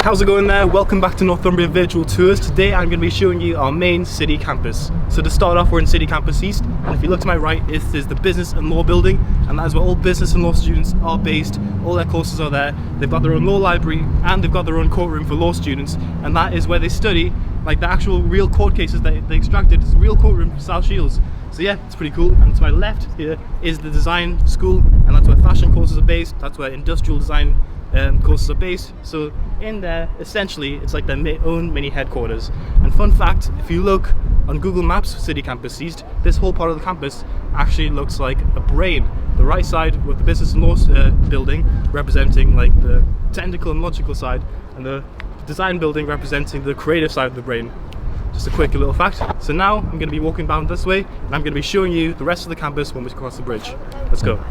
How's it going there? Welcome back to Northumbria Virtual Tours. Today I'm going to be showing you our main city campus. So to start off, we're in City Campus East, and if you look to my right, this is the Business and Law building, and that is where all business and law students are based. All their courses are there. They've got their own law library and they've got their own courtroom for law students, and that is where they study like the actual real court cases that they extracted. It's a real courtroom style shields. So yeah, it's pretty cool. And to my left here is the design school, and that's where fashion courses are based. That's where industrial design courses are based. So in there, essentially, it's like their own mini headquarters. And fun fact, if you look on Google Maps for City Campus East, this whole part of the campus actually looks like a brain. The right side with the business and law building representing like the technical and logical side, and the design building representing the creative side of the brain. Just a quick little fact. So now I'm going to be walking down this way, and I'm going to be showing you the rest of the campus when we cross the bridge. Let's go.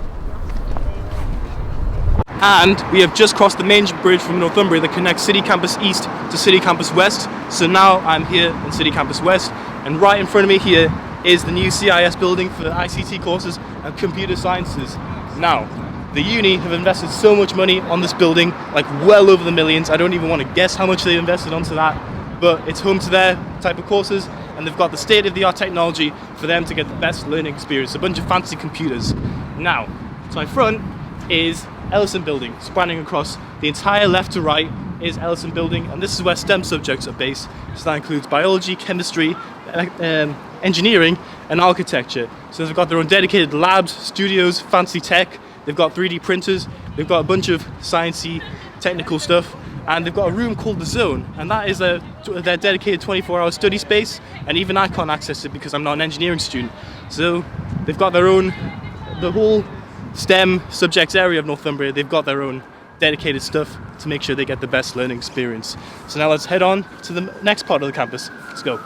And we have just crossed the main bridge from Northumbria that connects City Campus East to City Campus West. So now I'm here in City Campus West, and right in front of me here is the new CIS building for ICT courses and computer sciences. Now, the uni have invested so much money on this building, like well over the millions. I don't even want to guess how much they invested onto that, but it's home to their type of courses, and they've got the state-of-the-art technology for them to get the best learning experience, a bunch of fancy computers. Now, to my front is Ellison Building, spanning across the entire left to right is Ellison Building, and this is where STEM subjects are based. So that includes biology, chemistry, engineering and architecture. So they've got their own dedicated labs, studios, fancy tech, they've got 3D printers, they've got a bunch of sciencey technical stuff, and they've got a room called the Zone, and that is their dedicated 24-hour study space, and even I can't access it because I'm not an engineering student. So they've got their own, the whole STEM subjects area of Northumbria, they've got their own dedicated stuff to make sure they get the best learning experience. So now let's head on to the next part of the campus. Let's go.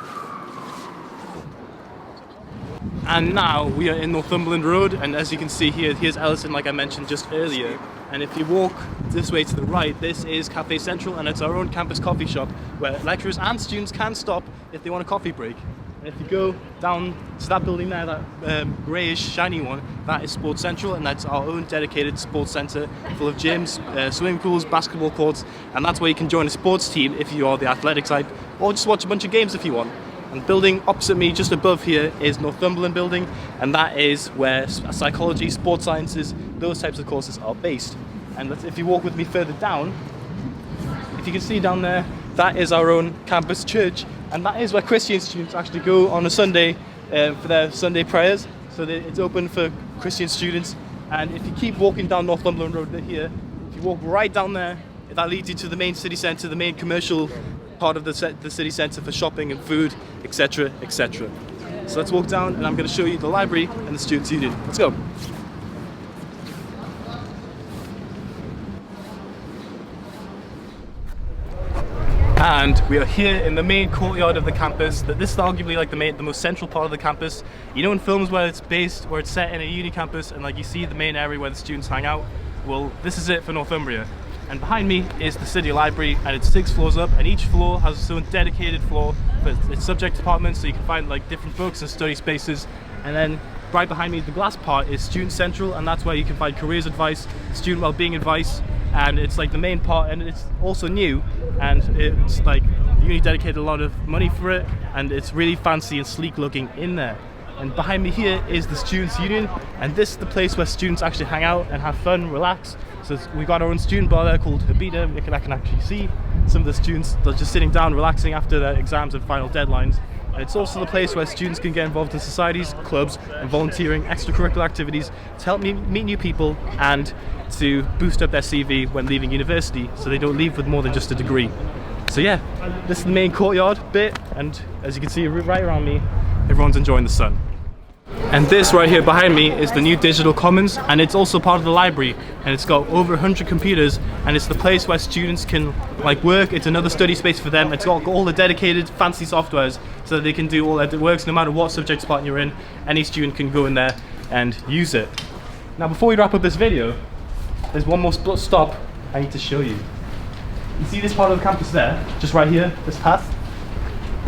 And now we are in Northumberland Road, and as you can see here, here's Ellison like I mentioned just earlier. And if you walk this way to the right, this is Cafe Central, and it's our own campus coffee shop where lecturers and students can stop if they want a coffee break. And if you go down to that building there, that greyish shiny one, that is Sports Central, and that's our own dedicated sports centre full of gyms, swimming pools, basketball courts, and that's where you can join a sports team if you are the athletic side, or just watch a bunch of games if you want. And the building opposite me, just above here, is Northumberland Building, and that is where psychology, sports sciences, those types of courses are based. And if you walk with me further down, if you can see down there, that is our own campus church, and that is where Christian students actually go on a Sunday for their Sunday prayers. So it's open for Christian students. And if you keep walking down Northumberland Road here, if you walk right down there, that leads you to the main city centre, the main commercial part of the city centre for shopping and food, etc, etc. So let's walk down, and I'm going to show you the library and the students' union. Let's go. And we are here in the main courtyard of the campus. This is arguably like the most central part of the campus. You know in films where it's based, where it's set in a uni campus, and like you see the main area where the students hang out? Well, this is it for Northumbria. And behind me is the city library, and it's 6 floors up, and each floor has its own dedicated floor for its subject departments, so you can find like different books and study spaces. And then right behind me, the glass part is Student Central, and that's where you can find careers advice, student well-being advice, and it's like the main part, and it's also new, and it's like the uni dedicated a lot of money for it, and it's really fancy and sleek looking in there. And behind me here is the Students' Union, and this is the place where students actually hang out and have fun, relax. So we've got our own student bar there called Habita. I can actually see some of the students that are just sitting down relaxing after their exams and final deadlines. And it's also the place where students can get involved in societies, clubs and volunteering, extracurricular activities to help meet new people and to boost up their CV when leaving university, so they don't leave with more than just a degree. So yeah, this is the main courtyard bit, and as you can see right around me, everyone's enjoying the sun. And this right here behind me is the new Digital Commons, and it's also part of the library, and it's got over 100 computers, and it's the place where students can like work. It's another study space for them. It's got all the dedicated fancy softwares so that they can do all their works no matter what subject department you're in. Any student can go in there and use it. Now before we wrap up this video, there's one more stop I need to show you. You see this part of the campus there, just right here, this path?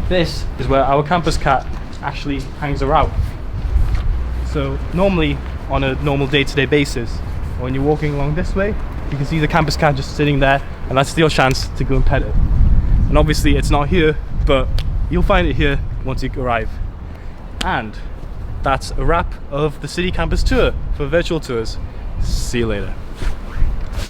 This is where our campus cat actually hangs around. So normally on a normal day-to-day basis, when you're walking along this way, you can see the campus cat just sitting there and that's your chance to go and pet it. And obviously it's not here, but you'll find it here once you arrive. And that's a wrap of the city campus tour for virtual tours. See you later.